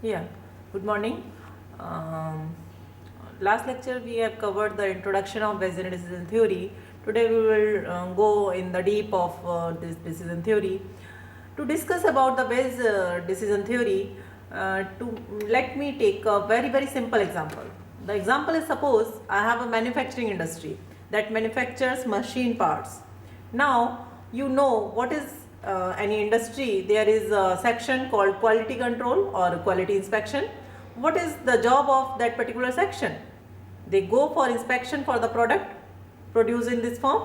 Yeah, good morning. Um, Last lecture we have covered the introduction of Bayesian decision theory. Today we will go in the deep of this decision theory. To discuss about the Bayes decision theory, to let me take a very simple example. The example is, suppose I have a manufacturing industry that manufactures machine parts. Now you know what is any industry, there is a section called quality control or quality inspection. What is the job of that particular section? They go for inspection for the product produced in this form.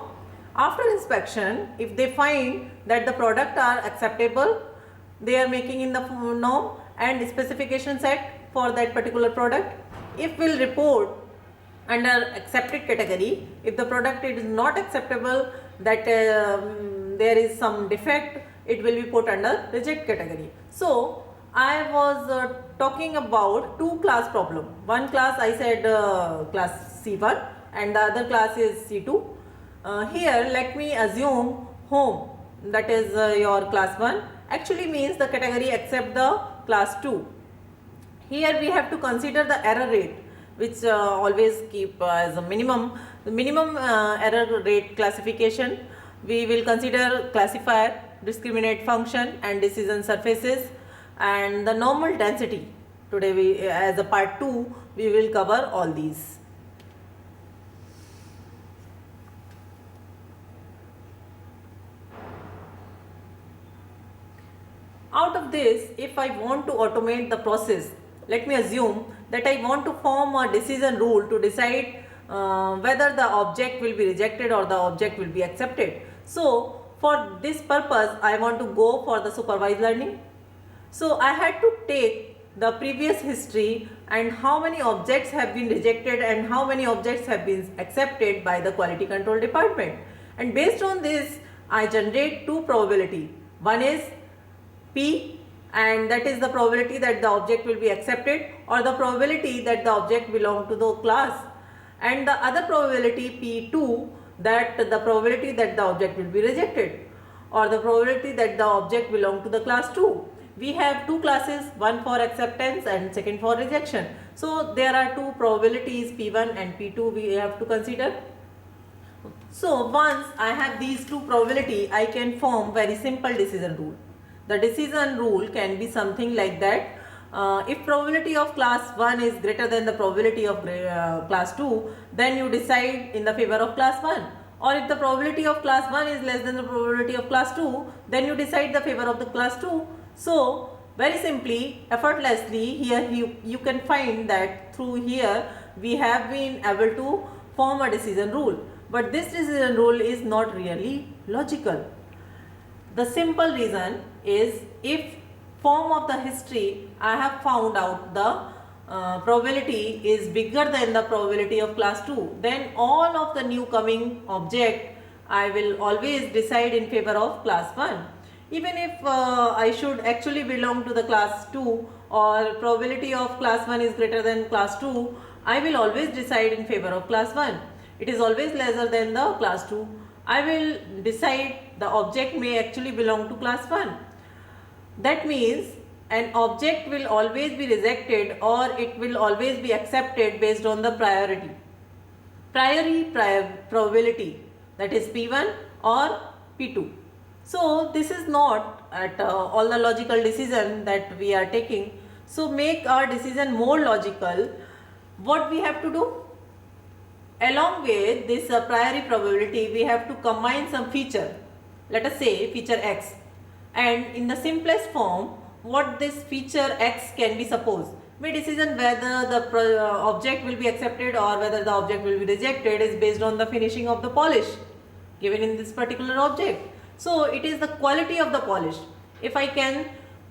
After inspection, if they find that the product are acceptable, they are making in the norm and specification set for that particular product, if will report under accepted category. If the product is not acceptable, that there is some defect, it will be put under reject category. So I was talking about two class problem. One class I said class C1 and the other class is C2. Here let me assume home, that is your class 1 actually means the category except the class 2. Here we have to consider the error rate, which always keep as a minimum. The minimum error rate classification, we will consider classifier, discriminant function and decision surfaces and the normal density. Today we, as a part 2, we will cover all these. Out of this, if I want to automate the process, let me assume that I want to form a decision rule to decide whether the object will be rejected or the object will be accepted. So for this purpose, I want to go for the supervised learning. So I had to take the previous history and how many objects have been rejected and how many objects have been accepted by the quality control department. And based on this, I generate two probability. One is P, and that is the probability that the object will be accepted or the probability that the object belong to the class, and the other probability P2, that the probability that the object will be rejected or the probability that the object belong to the class 2. We have two classes, one for acceptance and second for rejection. So there are two probabilities P1 and P2 we have to consider. So once I have these two probability, I can form very simple decision rule. The decision rule can be something like that. If probability of class 1 is greater than the probability of class 2, then you decide in the favor of class 1. Or if the probability of class 1 is less than the probability of class 2, then you decide the favor of the class 2. So very simply, effortlessly, here you can find that through here we have been able to form a decision rule. But this decision rule is not really logical. The simple reason is, if form of the history I have found out the probability is bigger than the probability of class 2, then all of the new coming object I will always decide in favor of class 1. Even if I should actually belong to the class 2 or probability of class 1 is greater than class 2, I will always decide in favor of class 1. It is always lesser than the class 2. I will decide the object may actually belong to class 1. That means an object will always be rejected or it will always be accepted based on the priority. Probability, that is P1 or P2. So this is not at all the logical decision that we are taking. So make our decision more logical. What we have to do? Along with this priori probability, we have to combine some feature, let us say feature x, and in the simplest form, what this feature x can be supposed. My decision whether the object will be accepted or whether the object will be rejected is based on the finishing of the polish given in this particular object. So it is the quality of the polish. If I can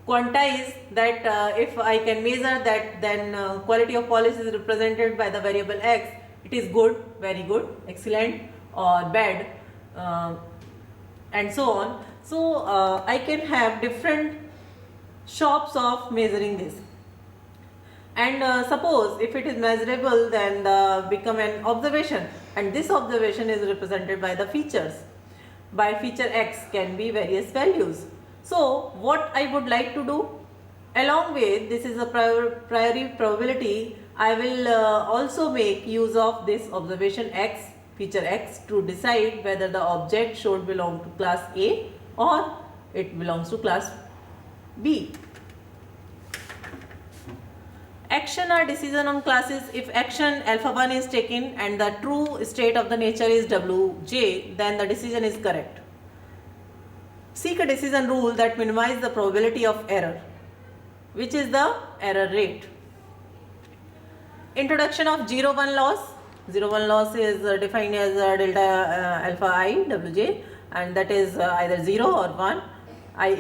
quantize that, if I can measure that, then quality of polish is represented by the variable x. It is good, very good, excellent or bad, and so on. So I can have different shops of measuring this. And suppose if it is measurable, then become an observation, and this observation is represented by the features. By feature x can be various values. So what I would like to do, Along with this is a priori probability, I will also make use of this observation X, feature X, to decide whether the object should belong to class A or it belongs to class B. Action or decision on classes. If action alpha 1 is taken and the true state of the nature is Wj, then the decision is correct. Seek a decision rule that minimizes the probability of error, which is the error rate. Introduction of 0-1 loss. 0-1 loss is defined as delta alpha I Wj, and that is either 0 or 1.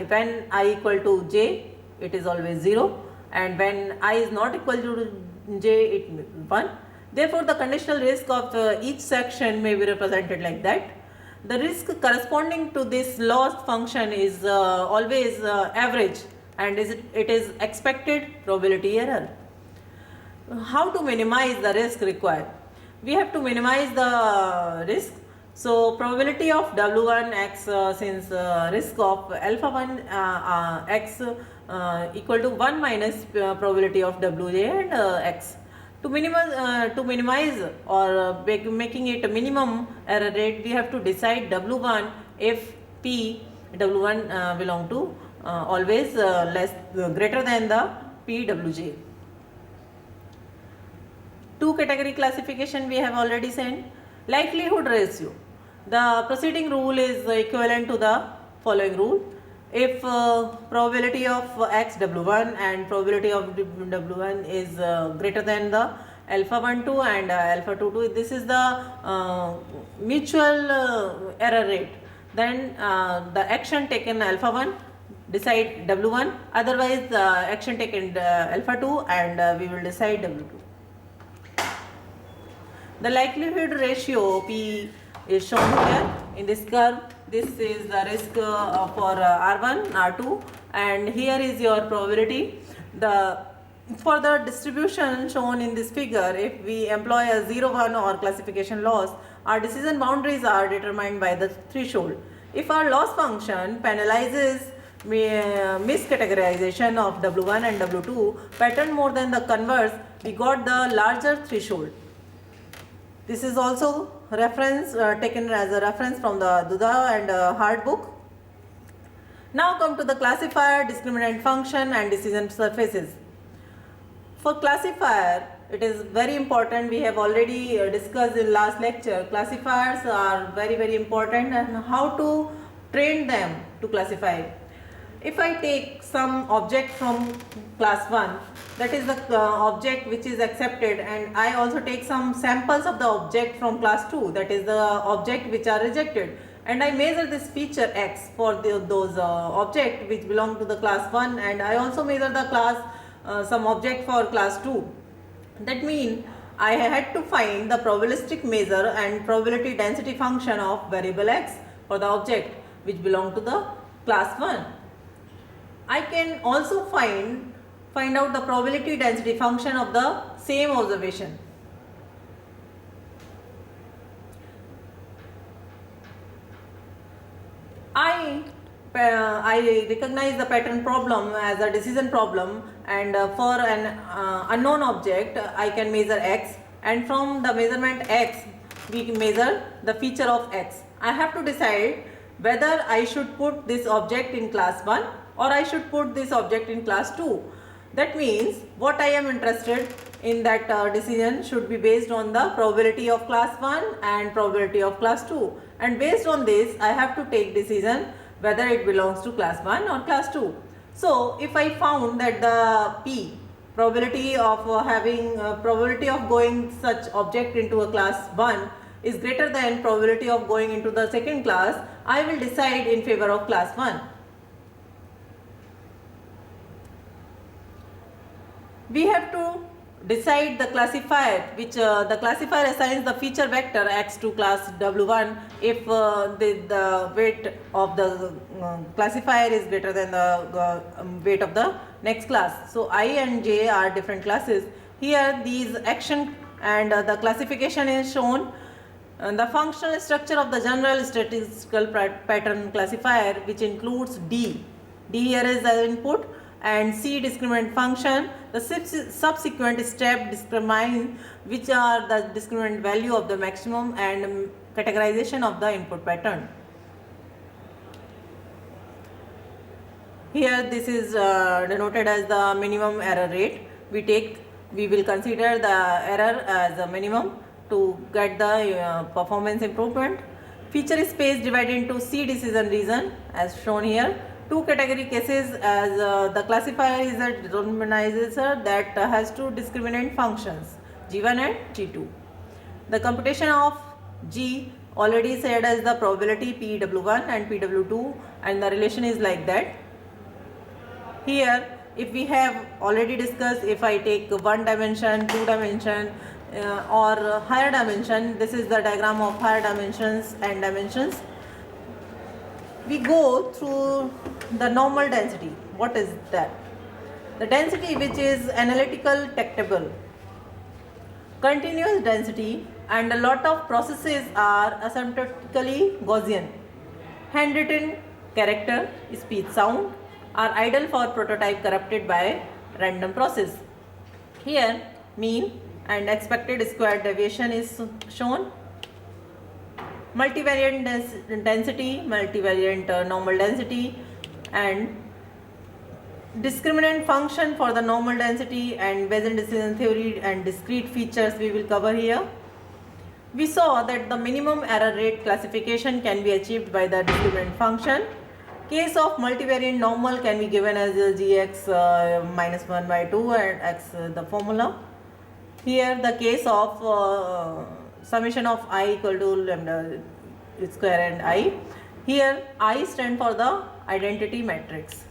When I equal to j, it is always 0, and when I is not equal to j, it is 1. Therefore, the conditional risk of each section may be represented like that. The risk corresponding to this loss function is always average, and it is expected probability error. How to minimize the risk required? We have to minimize the risk. So probability of W1 x, since risk of alpha 1 x equal to 1 minus probability of Wj and x. To minimize or making it a minimum error rate, we have to decide W1 if P W1 belong to always greater than the PWJ. Two category classification we have already seen. Likelihood ratio. The preceding rule is equivalent to the following rule. If probability of x W1 and probability of W1 is greater than the alpha 1 2 and alpha 2 2, this is the mutual error rate, then the action taken alpha 1 decide W1, otherwise the action taken alpha 2 and we will decide W2. The likelihood ratio P is shown here in this curve. This is the risk for R1, R2, and here is your probability. For the distribution shown in this figure, if we employ a 0-1 or classification loss, our decision boundaries are determined by the threshold. If our loss function penalizes miscategorization of W1 and W2 pattern more than the converse, we got the larger threshold. This is also reference taken as a reference from the Duda and Hart book. Now come to the classifier, discriminant function and decision surfaces. For classifier, it is very important. We have already discussed in last lecture. Classifiers are very important and how to train them to classify. If I take some object from class 1, that is the object which is accepted, and I also take some samples of the object from class 2, that is the object which are rejected, and I measure this feature x for those object which belong to the class 1, and I also measure the class some object for class 2. That means I had to find the probabilistic measure and probability density function of variable x for the object which belong to the class 1. I can also find out the probability density function of the same observation. I recognize the pattern problem as a decision problem, and for an unknown object I can measure x, and from the measurement x we can measure the feature of x. I have to decide whether I should put this object in class 1 or I should put this object in class 2. That means what I am interested in, that decision should be based on the probability of class 1 and probability of class 2, and based on this I have to take decision whether it belongs to class 1 or class 2. So if I found that the P probability of probability of going such object into a class 1 is greater than probability of going into the second class, I will decide in favor of class 1. We have to decide the classifier, which the classifier assigns the feature vector x to class W1 if the weight of the classifier is greater than the weight of the next class. So I and j are different classes. Here these action and the classification is shown. The functional structure of the general statistical pattern classifier, which includes D. D here is the input, and C discriminant function. The subsequent step determine which are the discriminant value of the maximum and categorization of the input pattern. Here this is denoted as the minimum error rate. We will consider the error as a minimum to get the performance improvement. Feature space divided into C decision region as shown here. Two category cases as the classifier is a determinizer that has two discriminant functions G1 and G2. The computation of G already said as the probability PW1 and PW2, and the relation is like that. Here if we have already discussed, if I take one dimension, two dimension or higher dimension, this is the diagram of higher dimensions and dimensions. We go through the normal density. What is that? The density which is analytical tactable, continuous density, and a lot of processes are asymptotically Gaussian. Handwritten character, speech, sound are idle for prototype corrupted by random process. Here mean and expected squared deviation is shown. Multivariate density, multivariate normal density, and discriminant function for the normal density, and Bayesian decision theory and discrete features we will cover here. We saw that the minimum error rate classification can be achieved by the discriminant function. Case of multivariate normal can be given as gx minus 1 by 2 and x the formula. Here the case of summation of I equal to lambda square and I. Here I stand for the identity matrix.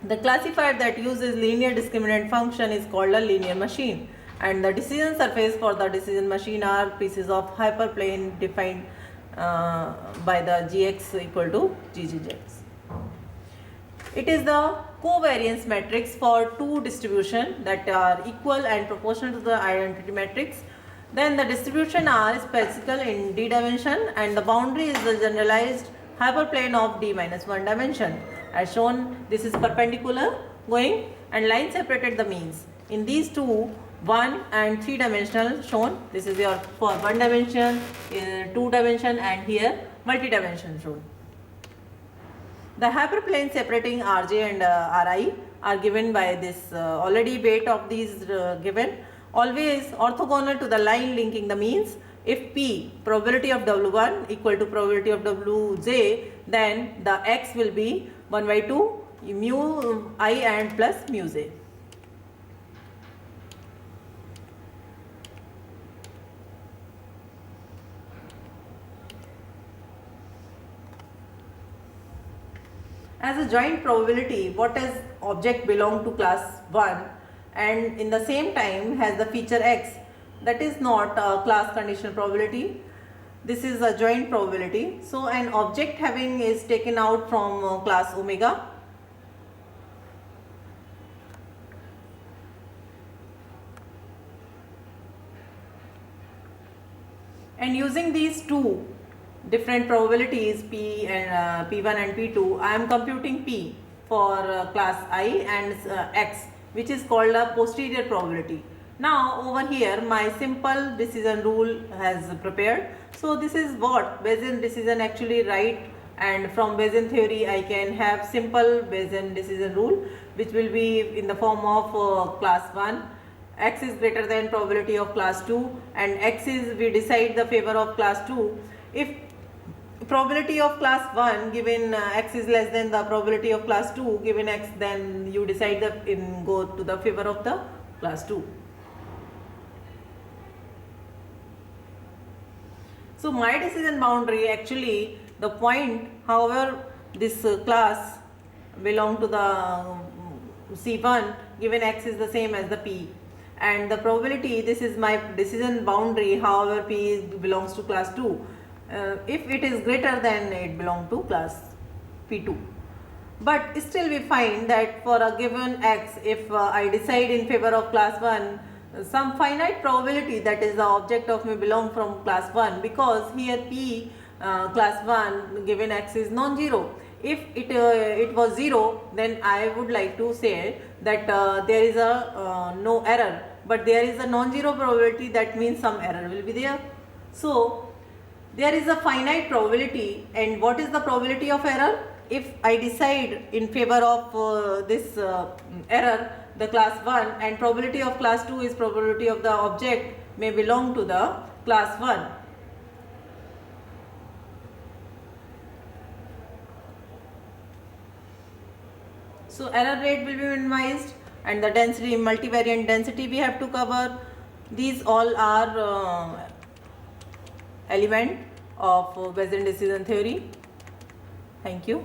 The classifier that uses linear discriminant function is called a linear machine, and the decision surface for the decision machine are pieces of hyperplane defined by the gx equal to ggx. It is the covariance matrix for two distribution that are equal and proportional to the identity matrix. Then the distribution are spherical in d dimension, and the boundary is the generalized hyperplane of d minus 1 dimension. As shown, this is perpendicular going and line separated the means. In these two, 1 and 3 dimensional shown. This is your for 1 dimension, 2 dimension, and here multi-dimension shown. The hyperplane separating Rj and Ri are given by this already weight of these given. Always orthogonal to the line linking the means. If P probability of W1 equal to probability of Wj, then the x will be 1 by 2 mu I and plus mu j. As a joint probability, what is object belong to class 1 and in the same time has the feature x, that is not a class conditional probability. This is a joint probability. So an object having is taken out from class omega. And using these two different probabilities P and P1 and P2, I am computing P for class I and X, which is called a posterior probability. Now over here my simple decision rule has prepared. So this is what Bayesian decision actually write, and from Bayesian theory I can have simple Bayesian decision rule which will be in the form of class 1. X is greater than probability of class 2 and X is, we decide the favor of class 2. If probability of class 1 given X is less than the probability of class 2 given X, then you decide the go to the favor of the class 2. So my decision boundary actually the point, however this class belong to the C1 given X is the same as the P, and the probability, this is my decision boundary, however P belongs to class 2. If it is greater than it belong to class P2. But still we find that for a given X, if I decide in favor of class 1, some finite probability that is the object of may belong from class 1, because here P class 1 given X is non-zero. If it was 0, then I would like to say that there is a no error, but there is a non-zero probability, that means some error will be there. So there is a finite probability, and what is the probability of error? If I decide in favor of this error, the class 1, and probability of class 2 is probability of the object may belong to the class 1. So error rate will be minimized, and the density, multivariate density we have to cover. These all are element of Bayesian decision theory. Thank you.